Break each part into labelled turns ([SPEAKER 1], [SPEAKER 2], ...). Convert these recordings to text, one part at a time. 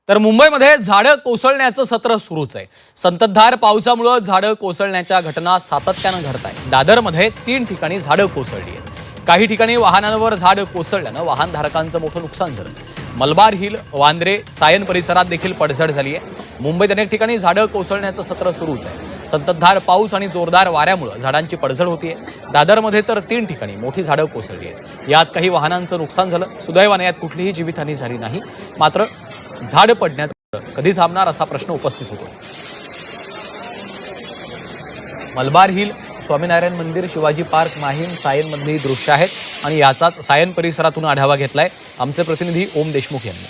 [SPEAKER 1] तर मुंबईमध्ये झाडं कोसळण्याचं सत्र सुरूच आहे। संततधार पावसामुळे झाडं कोसळण्याच्या घटना सातत्यानं घडत आहेत। दादरमध्ये 3 ठिकाणी झाडं कोसळली आहेत। काही ठिकाणी वाहनांवर झाडं कोसळल्यानं वाहनधारकांचं मोठं नुकसान झालं। मलबार हिल, वांद्रे, सायन परिसरात देखील पडझड झाली आहे। मुंबईत अनेक ठिकाणी झाडं कोसळण्याचं सत्र सुरूच आहे। संततधार पाऊस आणि जोरदार वाऱ्यामुळे झाडांची पडझड होतीये। दादरमध्ये तर 3 ठिकाणी मोठी झाडं कोसळली आहेत। यात काही वाहनांचं नुकसान झालं। सुदैवाने यात कुठलीही जीवितहानी झाली नाही। मात्र झाड पडण्यात कधी थांबणार असा प्रश्न उपस्थित होतो। मलबार हिल, स्वामीनारायण मंदिर, शिवाजी पार्क, माहीम, सायन मधली दृश्य आहेत आणि याचाच सायन परिसरातून आढावा घेतलाय आमचे प्रतिनिधी ओम देशमुख यांनी।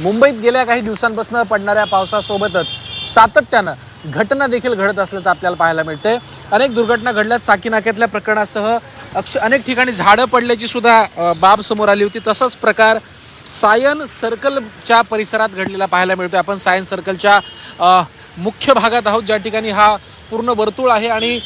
[SPEAKER 2] मुंबईत गेल्या काही दिवसांपासून पडणाऱ्या पावसासोबतच सातत्यानं घटना देखील घडत असल्याचं आपल्याला पाहायला मिळते। अनेक दुर्घटना घडल्यात। साकी नाक्यातल्या प्रकरणासह अनेक ठिकाणी झाडं पडल्याची सुद्धा बाब समोर आली होती। तसाच प्रकार सायन सर्कलच्या परिसरात घडलेला पाहायला मिळतोय। आपण सायन सर्कलच्या मुख्य भागात आहोत, ज्या ठिकाणी हा पूर्ण वर्तुळ आहे आणि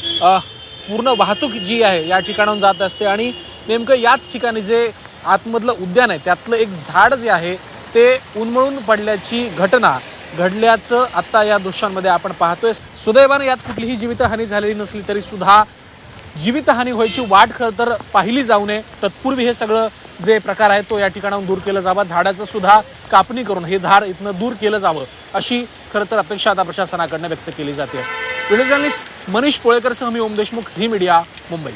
[SPEAKER 2] पूर्ण वाहतूक जी आहे या ठिकाणाहून जात असते आणि नेमकं याच ठिकाणी जे आतमधलं उद्यान आहे त्यातलं एक झाड जे आहे ते उन्मळून पडल्याची घटना घडल्याचं आता या दृश्यांमध्ये आपण पाहतोय। सुदैवाने यात कुठलीही जीवितहानी झालेली नसली तरी सुद्धा जीवितहानी व्हायची वाट खरं तर पाहिली जाऊ नये। तत्पूर्वी हे सगळं जे प्रकार आहे तो या ठिकाणाहून दूर केलं जावं। झाडाचं सुद्धा कापणी करून हे धार इथनं दूर केलं जावं अशी खरं तर अपेक्षा आता प्रशासनाकडनं व्यक्त केली जाते। व्हिडिओ जर्नलिस्ट मनीष पोळेकरसह मी ओम देशमुख, झी मीडिया, मुंबई।